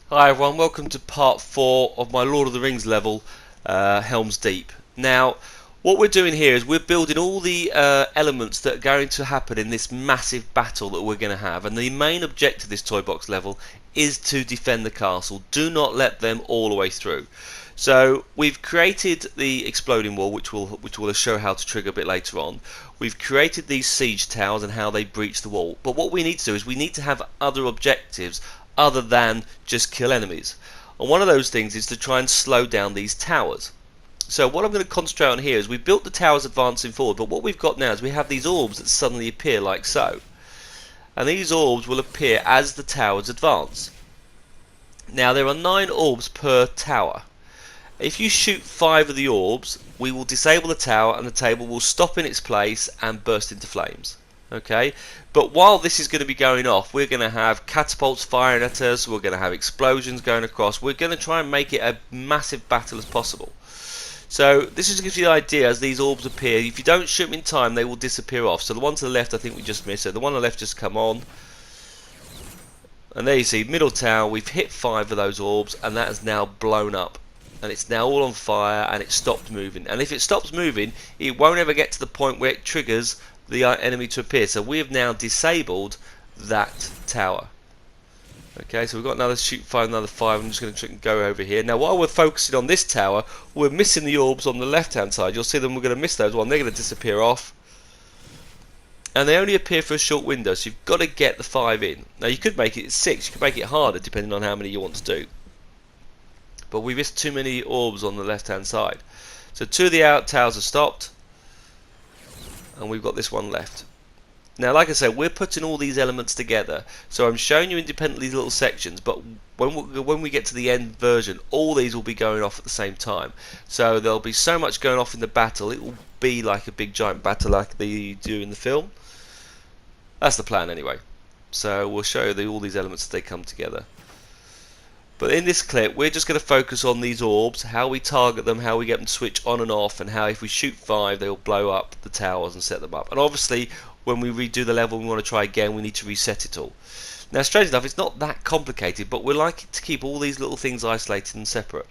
Hi everyone, welcome to part 4 of my Lord of the Rings level, Helm's Deep. Now, what we're doing here is we're building all the elements that are going to happen in this massive battle that we're going to have, and the main objective of this toy box level is to defend the castle. Do not let them all the way through. So we've created the exploding wall, which will show how to trigger a bit later on. We've created these siege towers and how they breach the wall. But what we need to do is we need to have other objectives other than just kill enemies. And one of those things is to try and slow down these towers. So what I'm going to concentrate on here is we've built the towers advancing forward, but what we've got now is we have these orbs that suddenly appear like so. And these orbs will appear as the towers advance. Now there are 9 orbs per tower. If you shoot 5 of the orbs, we will disable the tower and the table will stop in its place and burst into flames. Okay, but while this is going to be going off, we're going to have catapults firing at us, we're going to have explosions going across, we're going to try and make it a massive battle as possible. So this just gives you the idea as these orbs appear. If you don't shoot them in time, they will disappear off. So the one to the left I think we just missed, so the one on the left just come on. And there you see, middle tower, we've hit 5 of those orbs and that has now blown up. And it's now all on fire and it stopped moving. And if it stops moving, it won't ever get to the point where it triggers the enemy to appear. So we have now disabled that tower. Okay, so we've got another shoot 5, another 5. I'm just going to go over here. Now while we're focusing on this tower, we're missing the orbs on the left hand side. You'll see them, we're going to miss those one. They're going to disappear off. And they only appear for a short window, so you've got to get the 5 in. Now you could make it 6, you could make it harder depending on how many you want to do. But we missed too many orbs on the left hand side. So 2 of the out towers are stopped. And we've got this one left. Now like I said, we're putting all these elements together, so I'm showing you independently little sections, but when we get to the end version, all these will be going off at the same time. So there'll be so much going off in the battle, it will be like a big giant battle like they do in the film. That's the plan anyway. So we'll show you all these elements as they come together. But in this clip, we're just going to focus on these orbs, how we target them, how we get them to switch on and off, and how if we shoot 5, they'll blow up the towers and set them up. And obviously, when we redo the level and we want to try again, we need to reset it all. Now, strange enough, it's not that complicated, but we like to keep all these little things isolated and separate.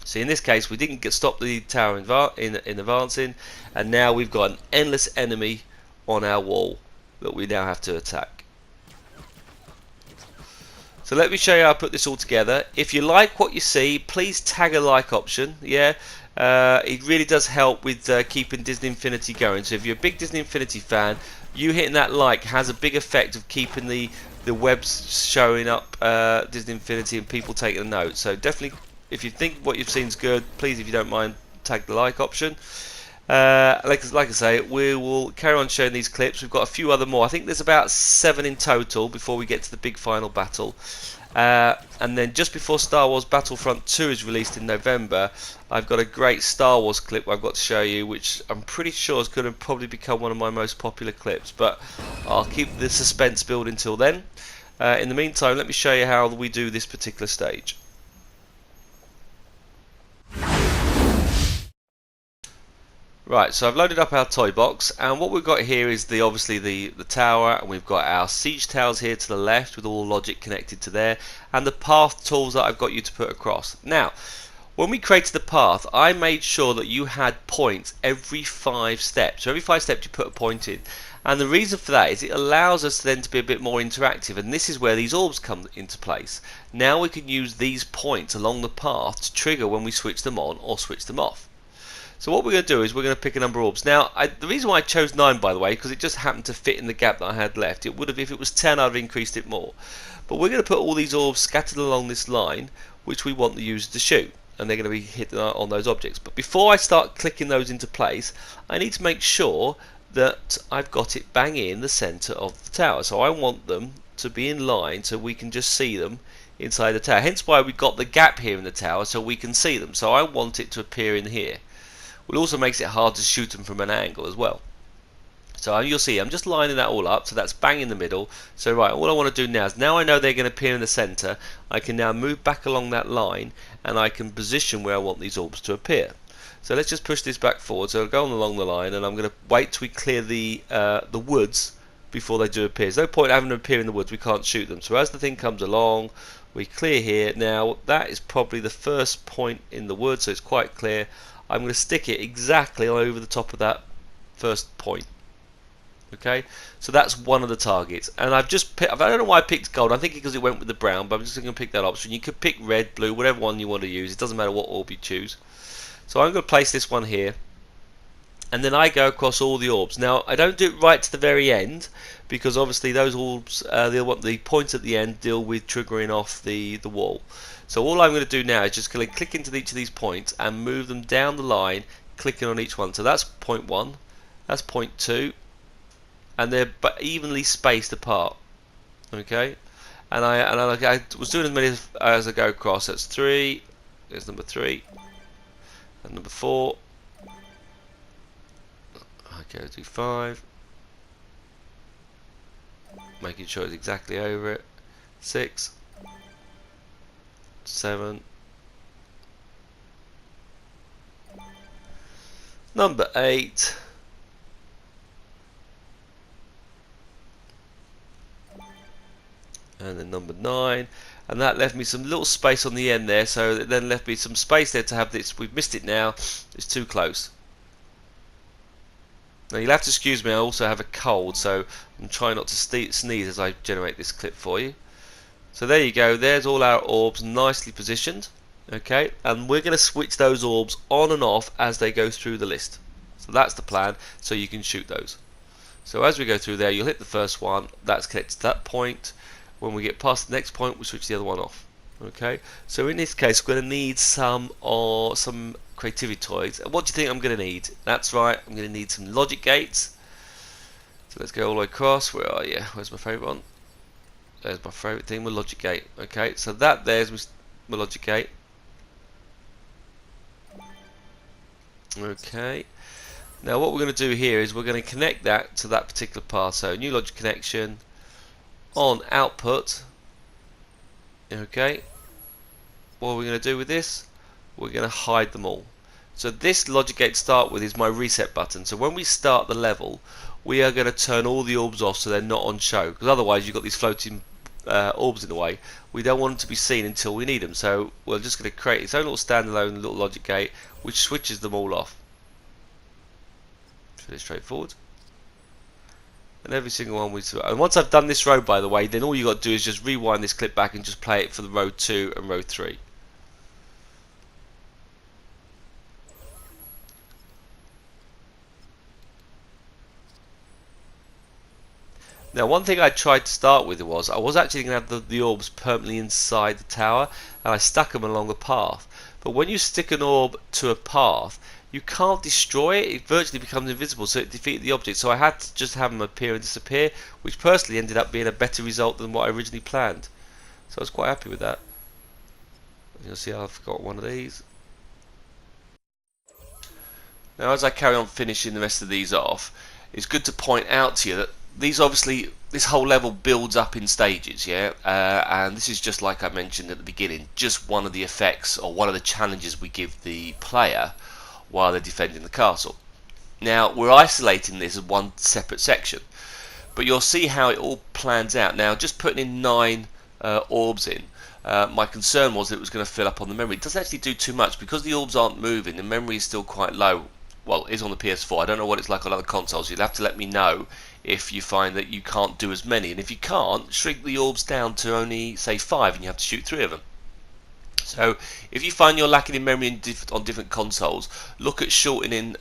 So in this case, we didn't stop the tower in advancing, and now we've got an endless enemy on our wall that we now have to attack. So let me show you how I put this all together. If you like what you see, please tag a like option. Yeah, it really does help with keeping Disney Infinity going. So if you're a big Disney Infinity fan, you hitting that like has a big effect of keeping the webs showing up Disney Infinity and people taking a note. So definitely, if you think what you've seen is good, please, if you don't mind, tag the like option. Like I say, we will carry on showing these clips. We've got a few other more. I think there's about 7 in total before we get to the big final battle. And then just before Star Wars Battlefront 2 is released in November, I've got a great Star Wars clip I've got to show you, which I'm pretty sure is going to probably become one of my most popular clips. But I'll keep the suspense building until then. In the meantime, let me show you how we do this particular stage. Right, so I've loaded up our toy box, and what we've got here is obviously the tower, and we've got our siege towers here to the left with all logic connected to there, and the path tools that I've got you to put across. Now, when we created the path, I made sure that you had points every 5 steps. So every 5 steps you put a point in. And the reason for that is it allows us then to be a bit more interactive, and this is where these orbs come into place. Now we can use these points along the path to trigger when we switch them on or switch them off. So what we're going to do is we're going to pick a number of orbs. Now, the reason why I chose 9, by the way, because it just happened to fit in the gap that I had left. It would have, if it was 10, I'd have increased it more. But we're going to put all these orbs scattered along this line, which we want the user to shoot, and they're going to be hit on those objects. But before I start clicking those into place, I need to make sure that I've got it bang in the center of the tower. So I want them to be in line so we can just see them inside the tower. Hence why we've got the gap here in the tower so we can see them. So I want it to appear in here. It also makes it hard to shoot them from an angle as well. So you'll see I'm just lining that all up, so that's bang in the middle. So right, all I want to do now is, now I know they're going to appear in the center, I can now move back along that line and I can position where I want these orbs to appear. So let's just push this back forward. So I'll go on along the line, and I'm going to wait till we clear the woods before they do appear. There's no point having them appear in the woods, we can't shoot them. So as the thing comes along, We clear here. Now that is probably the first point in the wood, so it's quite clear. I'm going to stick it exactly over the top of that first point. Okay, so that's one of the targets, and I've just picked, I don't know why I picked gold. I think because it went with the brown, but I'm just going to pick that option. You could pick red, blue, whatever one you want to use. It doesn't matter what orb you choose. So I'm going to place this one here, and then I go across all the orbs. Now I don't do it right to the very end, because obviously those orbs, the points at the end deal with triggering off the wall. So all I'm going to do now is just going to click into each of these points and move them down the line, clicking on each one. So that's point 1, that's point 2, and they're evenly spaced apart. Okay, and I was doing as many as I go across. That's 3. There's number 3, and number 4. Okay, do 5. Making sure it's exactly over it. 6, 7. Number 8. And then number 9, and that left me some little space on the end there, so it then left me some space there to have this. We've missed it now, it's too close. Now you'll have to excuse me, I also have a cold, so I'm trying not to sneeze as I generate this clip for you. So there you go, there's all our orbs nicely positioned. Okay, and we're going to switch those orbs on and off as they go through the list. So that's the plan, so you can shoot those. So as we go through there, you'll hit the first one, that's connected to that point. When we get past the next point, we switch the other one off. Okay, so in this case, we're going to need some creativity toys. And what do you think I'm going to need? That's right, I'm going to need some logic gates. So let's go all the way across. Where are you? Where's my favourite one? There's my favourite thing, my logic gate. Okay, so there's my logic gate. Okay, now what we're going to do here is we're going to connect that to that particular path. So new logic connection on output. Okay, what we're going to do with this, we're going to hide them all. So this logic gate to start with is my reset button. So when we start the level, we are going to turn all the orbs off so they're not on show, because otherwise you've got these floating orbs in the way. We don't want them to be seen until we need them, so we're just going to create its own little standalone little logic gate which switches them all off. Pretty straightforward. And every single one and once I've done this row, by the way, then all you got to do is just rewind this clip back and just play it for the row 2 and row 3. Now one thing I tried to start with was I was actually going to have the orbs permanently inside the tower, and I stuck them along a path. But when you stick an orb to a path, you can't destroy it, it virtually becomes invisible, so it defeated the object. So I had to just have them appear and disappear, which personally ended up being a better result than what I originally planned. So I was quite happy with that. You'll see I've got one of these. Now as I carry on finishing the rest of these off, it's good to point out to you that this whole level builds up in stages, yeah, and this is just like I mentioned at the beginning, just one of the effects or one of the challenges we give the player while they're defending the castle. Now we're isolating this as one separate section, but you'll see how it all plans out. Now just putting in 9 orbs in, my concern was that it was going to fill up on the memory. It doesn't actually do too much because the orbs aren't moving. The memory is still quite low. Well, it is on the PS4. I don't know what it's like on other consoles. You'll have to let me know if you find that you can't do as many, and if you can't, shrink the orbs down to only say 5 and you have to shoot 3 of them. So if you find you're lacking in memory on different consoles, look at shortening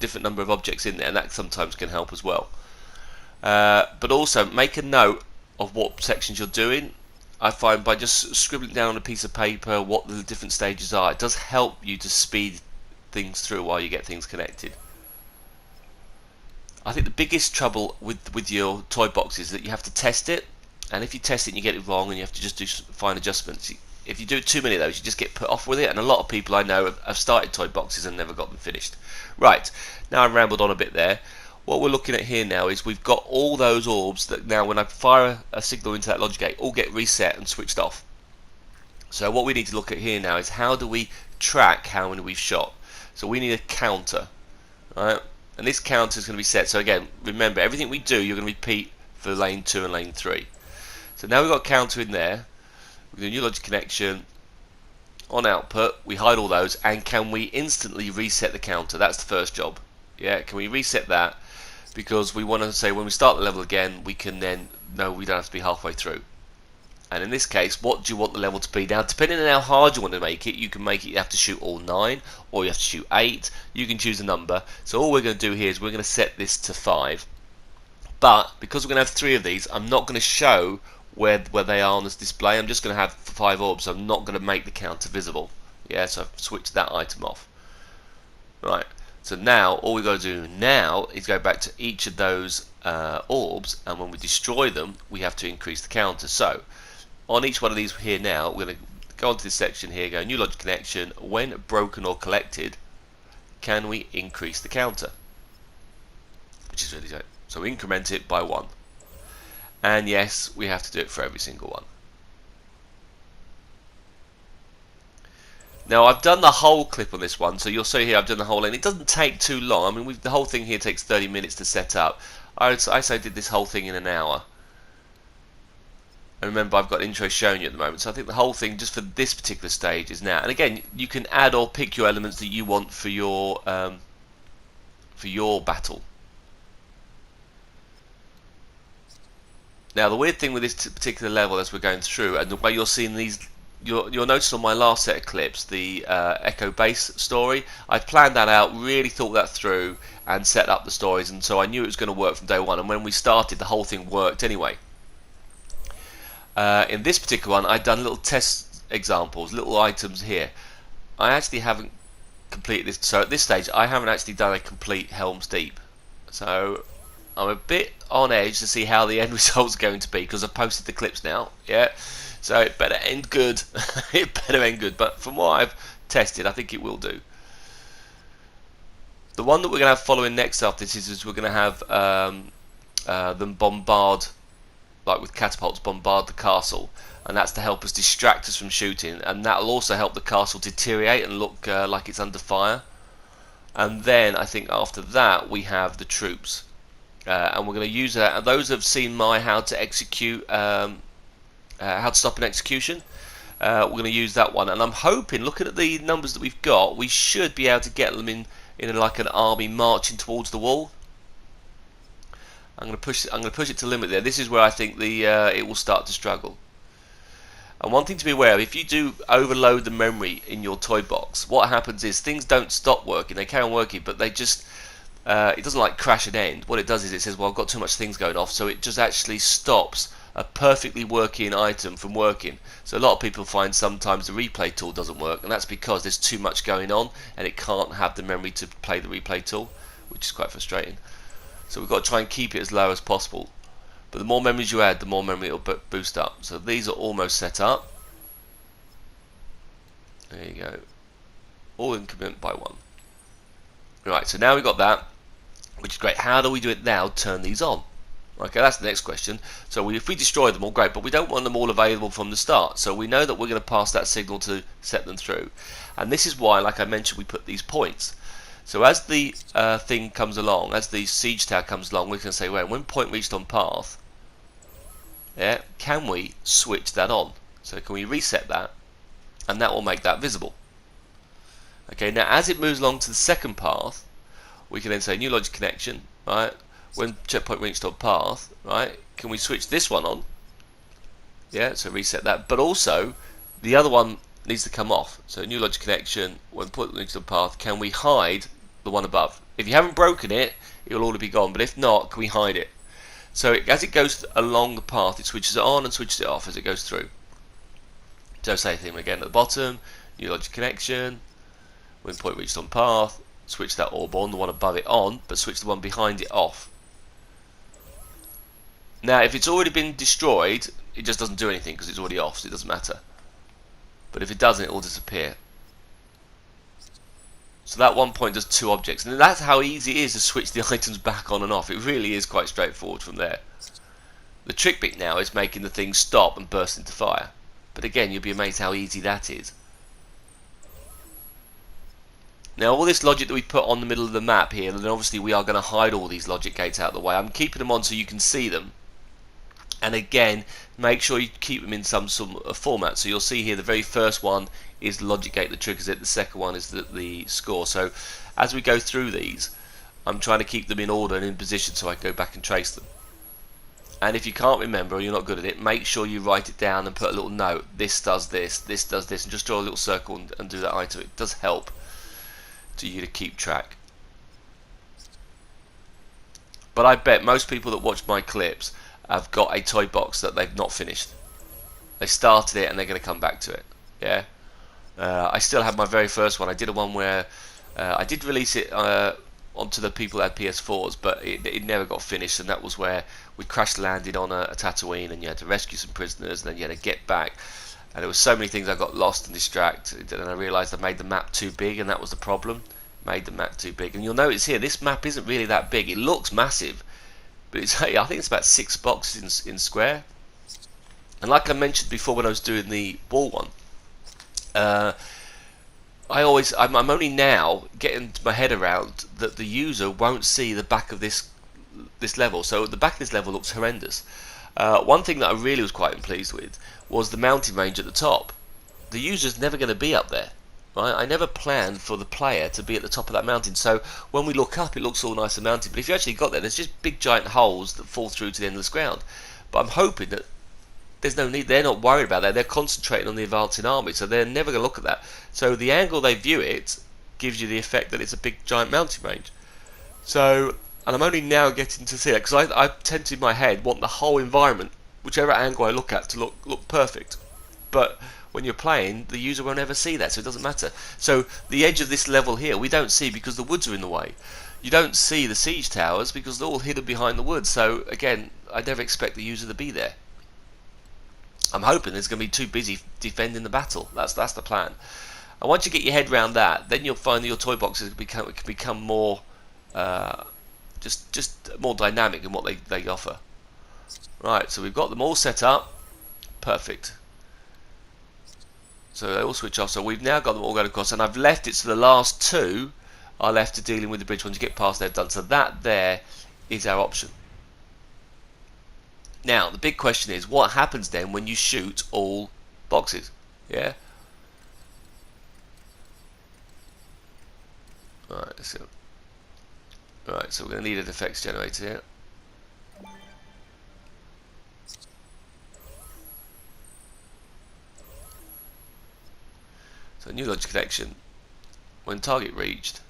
different number of objects in there, and that sometimes can help as well. But also make a note of what sections you're doing. I find by just scribbling down on a piece of paper what the different stages are, it does help you to speed things through while you get things connected. I think the biggest trouble with your toy box is that you have to test it, and if you test it and you get it wrong, and you have to just do fine adjustments. If you do too many of those, you just get put off with it, and a lot of people I know have started toy boxes and never got them finished. Right, now I've rambled on a bit there. What we're looking at here now is we've got all those orbs that now when I fire a signal into that logic gate all get reset and switched off. So what we need to look at here now is how do we track how many we've shot. So we need a counter, right? And this counter is going to be set. So again, remember everything we do you're going to repeat for lane 2 and lane 3. So now we've got a counter in there. We do a new logic connection. On output, we hide all those, and can we instantly reset the counter? That's the first job. Yeah, can we reset that? Because we want to say when we start the level again, we can then know we don't have to be halfway through. And in this case, what do you want the level to be? Now, depending on how hard you want to make it, you can make it, you have to shoot all 9, or you have to shoot 8. You can choose a number. So all we're going to do here is we're going to set this to 5. But because we're going to have 3 of these, I'm not going to show where they are on this display. I'm just going to have 5 orbs, so I'm not going to make the counter visible. Yeah, so I've switched that item off. Right, so now all we've got to do now is go back to each of those orbs, and when we destroy them, we have to increase the counter. So on each one of these here now, we're going to go onto this section here, go new logic connection. When broken or collected, can we increase the counter? Which is really good. So increment it by 1. And yes, we have to do it for every single one. Now I've done the whole clip on this one, so you'll see here I've done the whole, and it doesn't take too long. I mean, the whole thing here takes 30 minutes to set up. I say I did this whole thing in an hour. And remember, I've got intro showing you at the moment, so I think the whole thing just for this particular stage is now. And again, you can add or pick your elements that you want for your battle. Now the weird thing with this particular level as we're going through, and the way you're seeing these, you'll notice on my last set of clips, the Echo Base story, I planned that out, really thought that through, and set up the stories, and so I knew it was going to work from day one, and when we started, the whole thing worked anyway. In this particular one, I'd done little test examples, little items here. I actually haven't completed this, so at this stage, I haven't actually done a complete Helm's Deep. So I'm a bit on edge to see how the end result's going to be, because I've posted the clips now. Yeah, so it better end good. It better end good. But from what I've tested, I think it will do. The one that we're going to have following next after this is we're going to have them bombard, like with catapults, bombard the castle, and that's to help us distract us from shooting, and that will also help the castle deteriorate and look like it's under fire. And then I think after that we have the troops. And we're going to use that. And those have seen my how to execute, how to stop an execution. We're going to use that one, and I'm hoping, looking at the numbers that we've got, we should be able to get them in like an army marching towards the wall. I'm going to push it to limit there. This is where I think it will start to struggle. And one thing to be aware of, if you do overload the memory in your toy box, what happens is things don't stop working. They carry on working, but they just it doesn't like crash and end. What it does is it says, well, I've got too much things going off, so it just actually stops a perfectly working item from working. So a lot of people find sometimes the replay tool doesn't work, and that's because there's too much going on and it can't have the memory to play the replay tool, which is quite frustrating. So we've got to try and keep it as low as possible. But the more memories you add, the more memory it'll boost up. So these are almost set up. There you go. All increment by 1. Right, so now we've got that, which is great. How do we do it now? Turn these on. Okay, that's the next question. So if we destroy them all, great, but we don't want them all available from the start. So we know that we're going to pass that signal to set them through. And this is why, like I mentioned, we put these points. So as the thing comes along, as the siege tower comes along, we can say, well, when point reached on path, yeah, can we switch that on? So can we reset that? And that will make that visible. Okay, now as it moves along to the second path, we can then say new logic connection, right? When checkpoint reached on path, right? Can we switch this one on? Yeah, so reset that. But also, the other one needs to come off. So new logic connection, when point reached on path, can we hide the one above? If you haven't broken it, it will already be gone. But if not, can we hide it? So as it goes along the path, it switches it on and switches it off as it goes through. So same thing again at the bottom, new logic connection, when point reached on path, switch that orb on, the one above it on, but switch the one behind it off. Now if it's already been destroyed, it just doesn't do anything because it's already off, so it doesn't matter. But if it doesn't, it will disappear. So that one point does 2 objects, and that's how easy it is to switch the items back on and off. It really is quite straightforward from there. The trick bit now is making the thing stop and burst into fire. But again, you'll be amazed how easy that is. Now all this logic that we put on the middle of the map here, then obviously we are going to hide all these logic gates out of the way. I'm keeping them on so you can see them. And again, make sure you keep them in some sort of format. So you'll see here the very first one is logic gate that triggers it, the second one is the score. So as we go through these, I'm trying to keep them in order and in position so I can go back and trace them. And if you can't remember or you're not good at it, make sure you write it down and put a little note. This does this does this, and just draw a little circle and do that item. It does help to you to keep track. But I bet most people that watch my clips have got a toy box that they've not finished. They started it and they're going to come back to it. Yeah. I still have my very first one. I did a one where I did release it onto the people that had PS4s, but it never got finished, and that was where we crash landed on a Tatooine, and you had to rescue some prisoners, and then you had to get back, and there were so many things I got lost and distracted, and I realised I made the map too big, and that was the problem. Made the map too big, and you'll notice here this map isn't really that big. It looks massive, but it's, I think it's about 6 boxes in square. And like I mentioned before when I was doing the ball one, I'm only now getting my head around that the user won't see the back of this level. So the back of this level looks horrendous. One thing that I really was quite pleased with was the mountain range at the top. The user's never going to be up there. Right? I never planned for the player to be at the top of that mountain, so when we look up it looks all nice and mountain, but if you actually got there, there's just big giant holes that fall through to the endless ground. But I'm hoping that there's no need, they're not worried about that, they're concentrating on the advancing army, so they're never going to look at that. So the angle they view it gives you the effect that it's a big giant mountain range. So, and I'm only now getting to see that, because I tend to in my head want the whole environment, whichever angle I look at, to look perfect. But when you're playing, the user won't ever see that, so it doesn't matter. So the edge of this level here we don't see because the woods are in the way. You don't see the siege towers because they're all hidden behind the woods. So again, I never expect the user to be there. I'm hoping it's going to be too busy defending the battle. That's the plan. And once you get your head around that, then you'll find that your toy boxes can become more just more dynamic in what they offer. Right, so we've got them all set up. Perfect. So they all switch off. So we've now got them all going across, and I've left it so the last two are left to dealing with the bridge. Once you get past, they're done. So that there is our option. Now the big question is, what happens then when you shoot all boxes? Yeah. Alright, so we're going to need an effects generator here. So new logic connection. When target reached.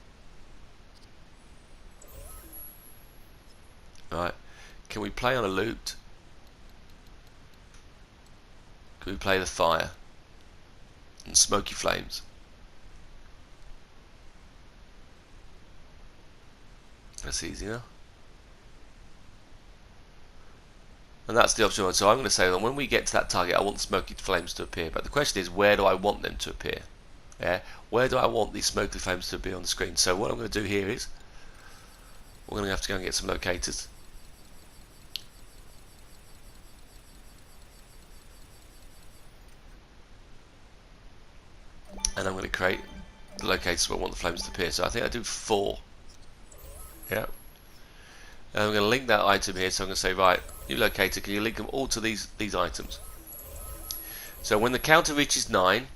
Right. Can we play on a loot? Can we play the fire? And smoky flames? That's easy enough. And that's the option. So I'm going to say that when we get to that target, I want the smoky flames to appear. But the question is, where do I want them to appear? Yeah, where do I want these smoky flames to appear on the screen? So what I'm going to do here is, we're going to have to go and get some locators. And I'm going to create the locators where I want the flames to appear. So I think I do 4. Yeah. And I'm going to link that item here. So I'm going to say, right, new locator, can you link them all to these items? So when the counter reaches 9,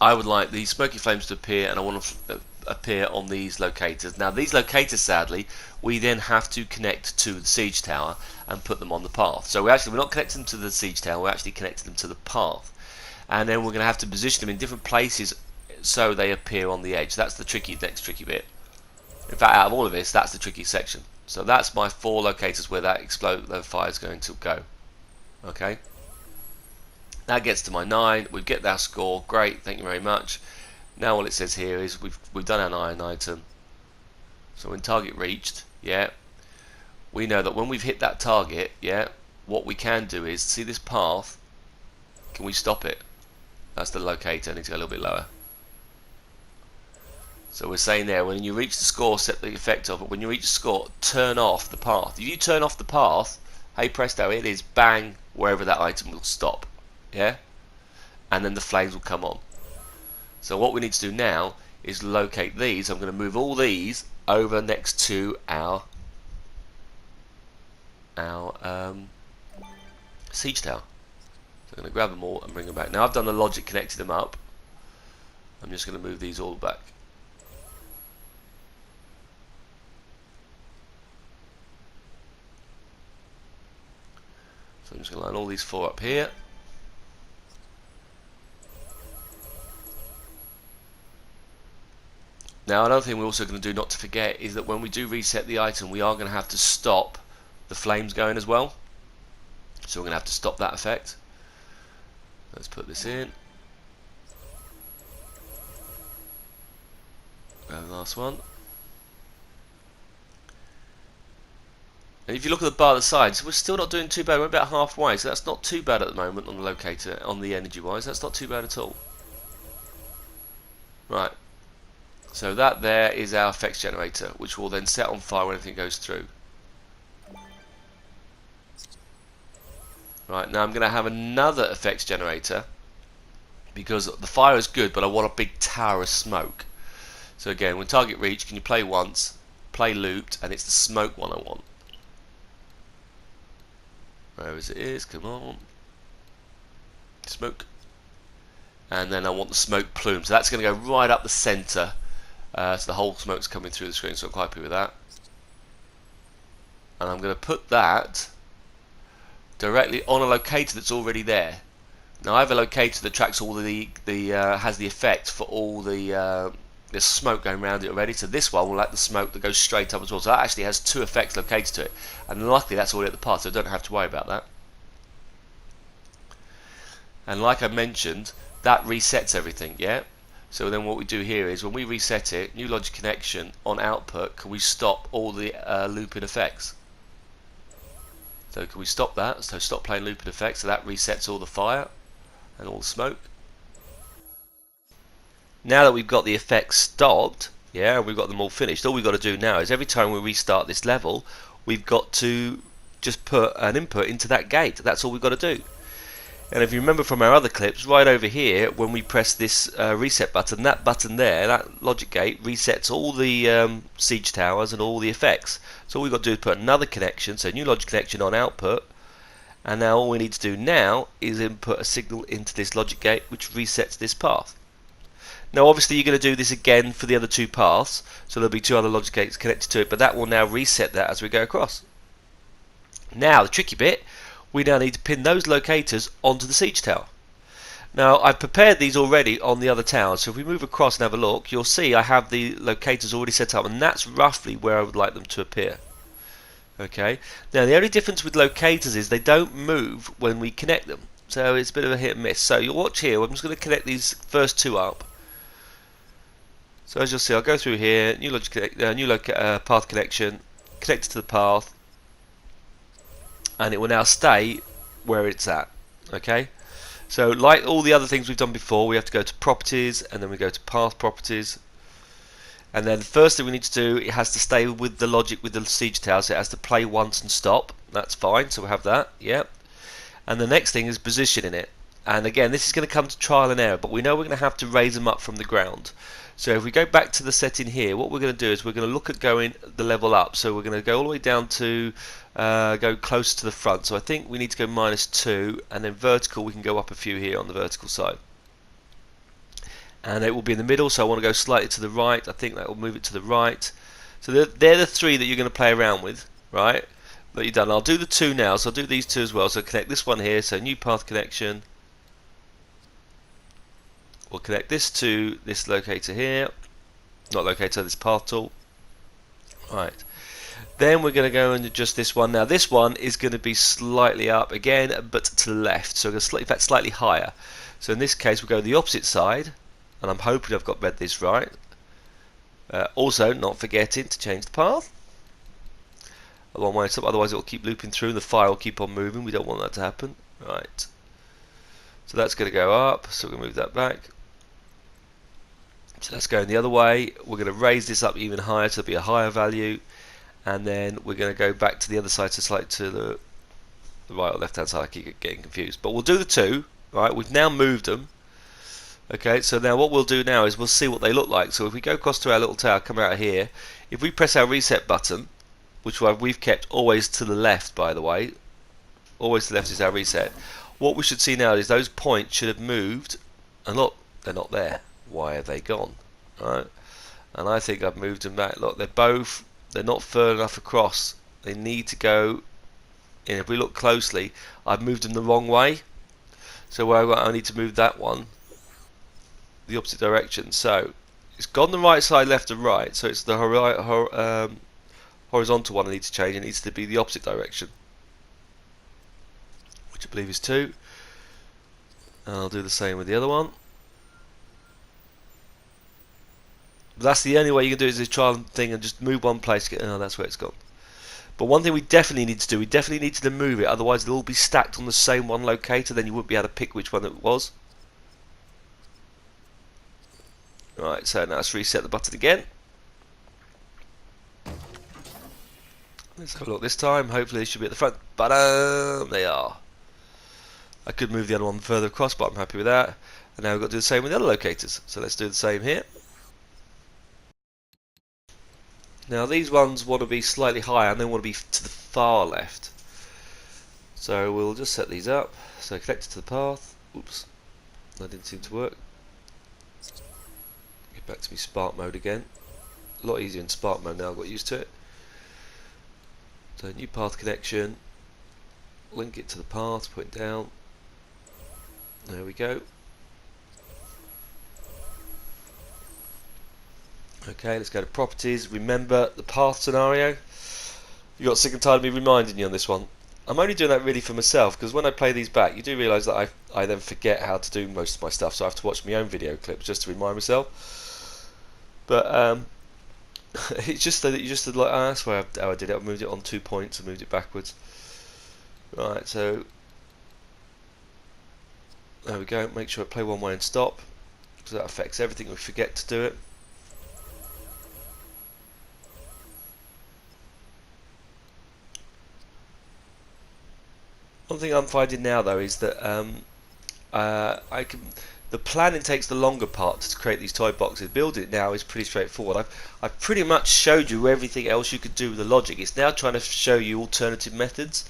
I would like the smoky flames to appear, and I want to appear on these locators. Now these locators, sadly, we then have to connect to the siege tower and put them on the path. So we're not connecting them to the siege tower, we're actually connecting them to the path. And then we're going to have to position them in different places so they appear on the edge. That's the next tricky bit. In fact, out of all of this, that's the tricky section. So that's my 4 locators where that fire is going to go. Okay. That gets to my 9. We get that score. Great, thank you very much. Now all it says here is we've done our 9 item. So when target reached, yeah, we know that when we've hit that target, yeah, what we can do is see this path. Can we stop it? That's the locator. I need to go a little bit lower. So we're saying there, when you reach the score, set the effect of it. When you reach the score, turn off the path. If you turn off the path, hey presto, it is bang wherever that item will stop. Yeah, and then the flames will come on. So what we need to do now is locate these. I'm going to move all these over next to our siege tower. So I'm going to grab them all and bring them back. Now I've done the logic connecting them up. I'm just going to move these all back. So I'm just going to line all these 4 up here. Now another thing we're also going to do, not to forget, is that when we do reset the item, we are going to have to stop the flames going as well. So we're going to have to stop that effect. Let's put this in. And the last one. And if you look at the bar at the sides, we're still not doing too bad. We're about halfway, so that's not too bad at the moment on the locator, on the energy wise. That's not too bad at all. Right. So that there is our effects generator, which will then set on fire when anything goes through. Right, now I'm going to have another effects generator, because the fire is good, but I want a big tower of smoke. So again, when target reach, can you play once, play looped, and it's the smoke one I want. Where is it? Come on. Smoke. And then I want the smoke plume. So that's going to go right up the centre. So the whole smoke's coming through the screen, so I'm quite happy with that. And I'm going to put that directly on a locator that's already there. Now I have a locator that tracks all has the effect for all the smoke going around it already. So this one will let the smoke that goes straight up as well. So that actually has 2 effects located to it, and luckily that's already at the path, so I don't have to worry about that. And like I mentioned, that resets everything, yeah? So then what we do here is when we reset it, new logic connection on output, can we stop all the looping effects? So can we stop that? So stop playing looping effects, so that resets all the fire and all the smoke. Now that we've got the effects stopped, yeah, we've got them all finished, all we've got to do now is every time we restart this level, we've got to just put an input into that gate. That's all we've got to do. And if you remember from our other clips, right over here, when we press this reset button, that button there, that logic gate, resets all the siege towers and all the effects. So all we've got to do is put another connection, so new logic connection on output, and now all we need to do now is input a signal into this logic gate which resets this path. Now obviously you're going to do this again for the other 2 paths, so there'll be 2 other logic gates connected to it, but that will now reset that as we go across. Now the tricky bit, we now need to pin those locators onto the siege tower. Now I've prepared these already on the other towers, so if we move across and have a look, you'll see I have the locators already set up, and that's roughly where I would like them to appear. Okay. Now the only difference with locators is they don't move when we connect them, so it's a bit of a hit and miss. So you'll watch here, I'm just going to connect these first 2 up. So as you'll see, I'll go through here, new path connection, connect it to the path, and it will now stay where it's at. Okay, so like all the other things we've done before, we have to go to properties, and then we go to path properties, and then the first thing we need to do, it has to stay with the logic with the siege tower, so it has to play once and stop. That's fine, so we have that, yeah. And the next thing is positioning it, and again this is going to come to trial and error, but we know we're going to have to raise them up from the ground. So if we go back to the setting here, what we're going to do is we're going to look at going the level up. So we're going to go all the way down to go close to the front. So I think we need to go -2, and then vertical we can go up a few here on the vertical side. And it will be in the middle, so I want to go slightly to the right. I think that will move it to the right. So they're the 3 that you're going to play around with, right? That you've done. I'll do the 2 now, so I'll do these 2 as well. So connect this one here, so new path connection. We'll connect this to this locator here, not locator, this path tool. Right. Then we're going to go and adjust this one. Now this one is going to be slightly up again, but to the left. So we're going to in fact slightly higher. So in this case, we'll go the opposite side, and I'm hoping I've read this right. Also, not forgetting to change the path. One way up, otherwise it will keep looping through, and the fire will keep on moving. We don't want that to happen. Right. So that's going to go up. So we're going to move that back. So that's going the other way. We're going to raise this up even higher to be a higher value, and then we're going to go back to the other side, so slightly to the right or left hand side. I keep getting confused, but we'll do the 2. Right, we've now moved them. Okay, so now what we'll do now is we'll see what they look like. So if we go across to our little tower, come out here, if we press our reset button, which we've kept always to the left, by the way, always to the left is our reset. What we should see now is those points should have moved, and look, they're not there. Why have they gone? Right? And I think I've moved them back. Look, they're not further enough across. They need to go in. If we look closely, I've moved them the wrong way. So I need to move that one the opposite direction. So it's gone the right side, left and right. So it's the horizontal one I need to change. It needs to be the opposite direction, which I believe is 2. And I'll do the same with the other one. But that's the only way you can do it, is this trial thing and just move one place. Oh, that's where it's gone. But one thing we definitely need to do, we definitely need to move it, otherwise they'll all be stacked on the same one locator, then you wouldn't be able to pick which one it was. Right, so now let's reset the button again. Let's have a look this time. Hopefully they should be at the front. But they are. I could move the other one further across, but I'm happy with that. And now we've got to do the same with the other locators. So let's do the same here. Now these ones want to be slightly higher and they want to be to the far left. So we'll just set these up. So connect it to the path. Oops, that didn't seem to work. Get back to me Spark mode again. A lot easier in Spark mode now, I've got used to it. So new path connection. Link it to the path, put it down. There we go. Okay, let's go to properties. Remember the path scenario. You got sick and tired of me reminding you on this one. I'm only doing that really for myself, because when I play these back, you do realise that I then forget how to do most of my stuff, so I have to watch my own video clips just to remind myself. But it's just that you just like, oh, that's how I did it. I moved it on 2 points and moved it backwards. Right, so there we go. Make sure I play one way and stop, because that affects everything. We forget to do it. One thing I'm finding now though is that the planning takes the longer part to create these toy boxes. Building it now is pretty straightforward. I've pretty much showed you everything else you could do with the logic. It's now trying to show you alternative methods.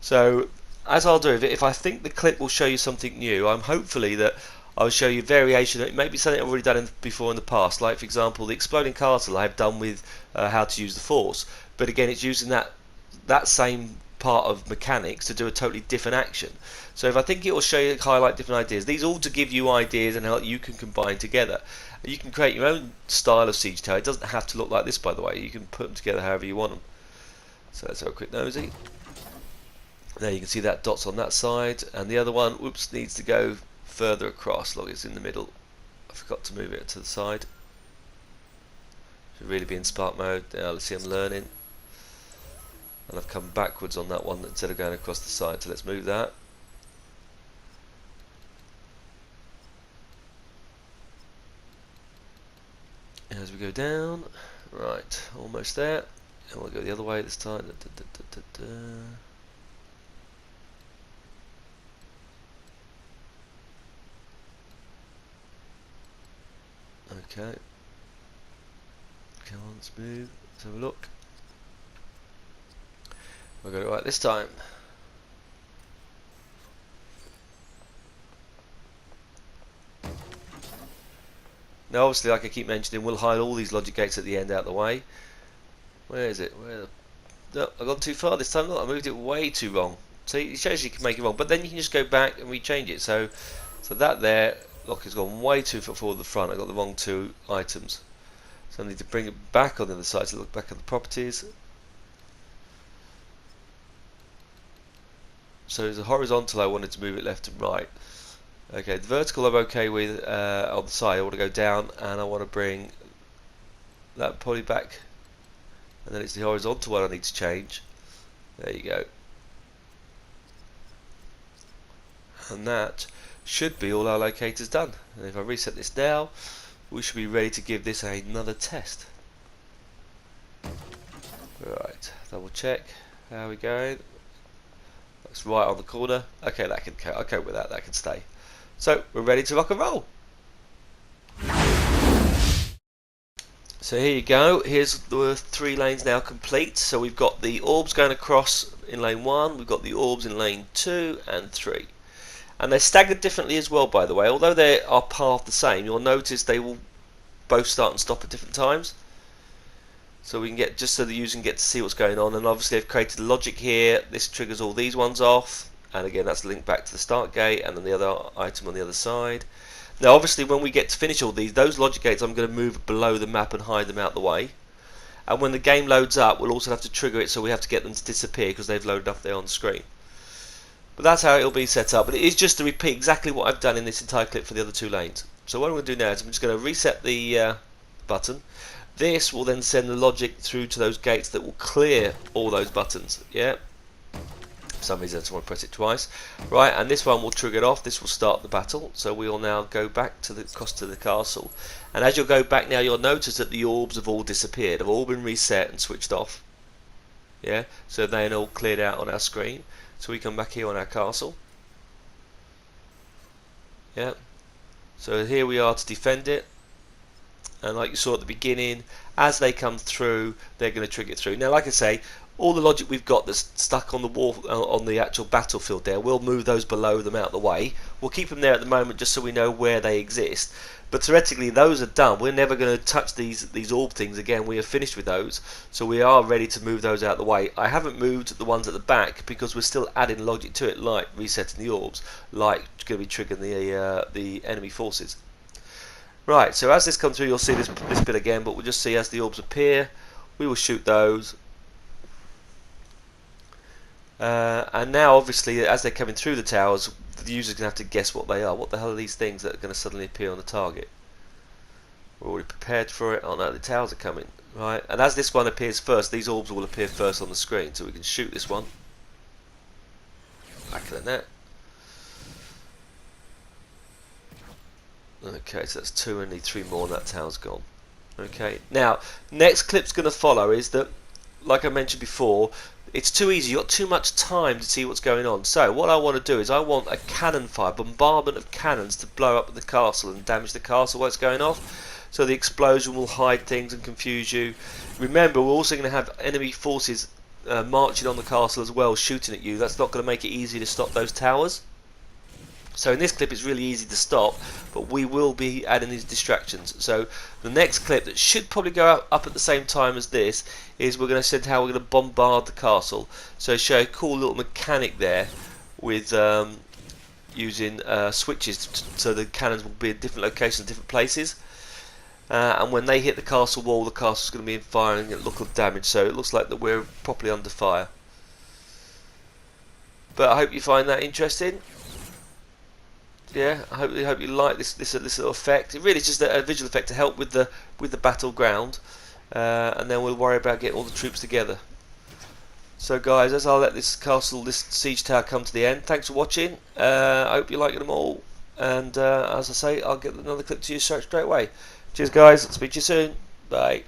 So as I'll do, if I think the clip will show you something new, I'm hopefully that I'll show you variation. It may be something I've already done before in the past, like for example the exploding castle I've done with how to use the force. But again, it's using that same part of mechanics to do a totally different action. So if I think it will show you, highlight different ideas, these all to give you ideas and how you can combine together. You can create your own style of siege tower. It doesn't have to look like this, by the way. You can put them together however you want them. So let's have a quick nosy. There you can see that dot's on that side, and the other one, whoops, needs to go further across. Look, it's in the middle. I forgot to move it to the side. Should really be in Spark mode. Now let's see, I'm learning. And I've come backwards on that one instead of going across the side, so let's move that. As we go down, right, almost there, and we'll go the other way this time. Okay, come on, let's move, let's have a look. We'll get it right this time. Now obviously, like I keep mentioning, we'll hide all these logic gates at the end out of the way. Where is it? No, I've gone too far this time. Look, I moved it way too wrong. See, it shows you can make it wrong, but then you can just go back and rechange it. So that there, look, has gone way too far forward the front. I got the wrong 2 items. So I need to bring it back on the other side to look back at the properties. So as a horizontal, I wanted to move it left and right. Okay, the vertical I'm okay with on the side. I want to go down, and I want to bring that probably back. And then it's the horizontal one I need to change. There you go. And that should be all our locators done. And if I reset this now, we should be ready to give this another test. Right, double check. How are we going? Looks right on the corner. Okay, that can I'll cope with that. That can stay. So we're ready to rock and roll. So here you go, here's the 3 lanes now complete. So we've got the orbs going across in lane 1, we've got the orbs in lane 2 and 3. And they're staggered differently as well, by the way. Although they are pathed the same, you'll notice they will both start and stop at different times. So we can get, just so the user can get to see what's going on. And obviously I've created logic here. This triggers all these ones off. And again, that's linked back to the start gate and then the other item on the other side. Now obviously when we get to finish all these, those logic gates I'm going to move below the map and hide them out the way. And when the game loads up, we'll also have to trigger it, so we have to get them to disappear because they've loaded up there on the screen. But that's how it'll be set up. But it is just to repeat exactly what I've done in this entire clip for the other 2 lanes. So what I'm going to do now is I'm just going to reset the button. This will then send the logic through to those gates that will clear all those buttons. Yeah. For some reason I just want to press it twice. Right, and this one will trigger it off. This will start the battle. So we will now go back to the castle. And as you'll go back now, you'll notice that the orbs have all disappeared. Have all been reset and switched off. Yeah. So they're all cleared out on our screen. So we come back here on our castle. Yeah. So here we are to defend it. And like you saw at the beginning, as they come through, they're going to trigger it through. Now, like I say, all the logic we've got that's stuck on the wall, on the actual battlefield there, we'll move those below them out of the way. We'll keep them there at the moment just so we know where they exist. But theoretically, those are done. We're never going to touch these orb things again. We are finished with those, so we are ready to move those out of the way. I haven't moved the ones at the back because we're still adding logic to it, like resetting the orbs, like going to be triggering the enemy forces. Right, so as this comes through, you'll see this bit again, but we'll just see as the orbs appear, we will shoot those. And now, obviously, as they're coming through the towers, the user's going to have to guess what they are. What the hell are these things that are going to suddenly appear on the target? We're already prepared for it. Oh no, the towers are coming. Right, and as this one appears first, these orbs will appear first on the screen, so we can shoot this one. Back like that. Okay, so that's 2, and need 3 more, and that tower's gone. Okay, now, next clip's going to follow is that, like I mentioned before, it's too easy, you've got too much time to see what's going on. So, what I want to do is I want a cannon fire, bombardment of cannons to blow up the castle and damage the castle while it's going off. So the explosion will hide things and confuse you. Remember, we're also going to have enemy forces marching on the castle as well, shooting at you. That's not going to make it easy to stop those towers. So in this clip it's really easy to stop, but we will be adding these distractions. So the next clip that should probably go up at the same time as this is we're going to send how we're going to bombard the castle. So show a cool little mechanic there with using switches, so the cannons will be in different locations, different places. And when they hit the castle wall, the castle's going to be in fire and get local damage. So it looks like that we're properly under fire. But I hope you find that interesting. Yeah, I hope you like this little effect. It really is just a visual effect to help with the battleground, and then we'll worry about getting all the troops together. So guys, as I'll let this siege tower come to the end, thanks for watching. I hope you like them all, and as I say, I'll get another clip to you straight away. Cheers guys, speak to you soon. Bye.